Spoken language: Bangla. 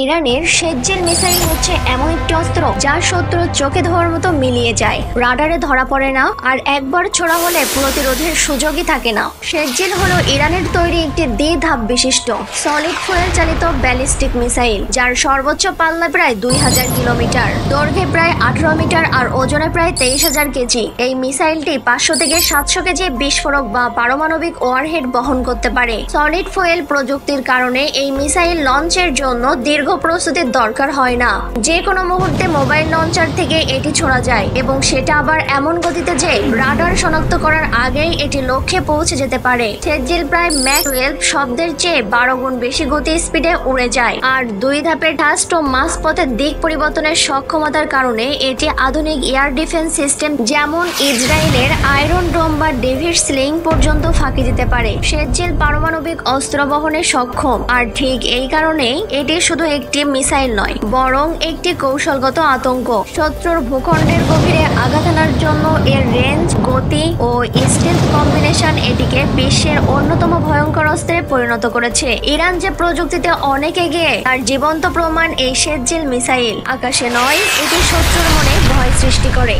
ইরানের শেরজিল মিসাইল হচ্ছে এমন একটি অস্ত্র যা শত্রুর চোখে ধোয়ার মতো মিলিয়ে যায়, রাডারে ধরা পড়ে না, আর একবার ছোড়া হলে প্রতিরোধের সুযোগই থাকে না। শেরজিল হলো ইরানের তৈরি একটি দ্বিধাপ বিশিষ্ট সলিড ফুয়েল চালিত ব্যালিস্টিক মিসাইল, যার সর্বোচ্চ পাল্লা প্রায় 2000 কিলোমিটার, দৈর্ঘ্যে প্রায় 18 মিটার আর ওজনে প্রায় 23,000 কেজি। এই মিসাইলটি 500 থেকে 700 কেজি বিস্ফোরক বা পারমাণবিক ওয়ারহেড বহন করতে পারে। সলিড ফুয়েল প্রযুক্তির কারণে এই মিসাইল লঞ্চের জন্য দীর্ঘ প্রস্তুতির দরকার হয় না। যে কোনো মুহূর্তে মোবাইল লঞ্চার থেকে এটি ছোড়া যায় এবং সেটা আবার এমন গতিতে যে রাডার শনাক্ত করার আগেই এটি লক্ষ্যে পৌঁছে যেতে পারে। শেরজিল প্রায় ম্যাক 12 শব্দের চেয়ে 12 গুণ বেশি গতি স্পিডে উড়ে যায়, আর 2 ধাপের থাস্ট ও মাঝপথের দিক পরিবর্তনের সক্ষমতার কারণে এটি আধুনিক এয়ার ডিফেন্স সিস্টেম যেমন ইসরায়েলের আয়রন ডোম বা ডেভিড স্লিং পর্যন্ত ফাঁকি দিতে পারে। শেরজিল পারমাণবিক অস্ত্র বহনে সক্ষম, আর ঠিক এই কারণেই এটি শুধু একটি মিসাইল নয়, বরং একটি কৌশলগত আতঙ্ক। শত্রুর ভূখণ্ডের গভীরে আঘাত আনার জন্য এর রেঞ্জ, গতি ও স্টেলথ কম্বিনেশন এটিকে বিশ্বের অন্যতম ভয়ঙ্কর অস্ত্রে পরিণত করেছে। ইরান যে প্রযুক্তিতে অনেক এগিয়ে তার জীবন্ত প্রমাণ এই শেরজিল মিসাইল। আকাশে নয়, এটি শত্রুর মনে ভয় সৃষ্টি করে।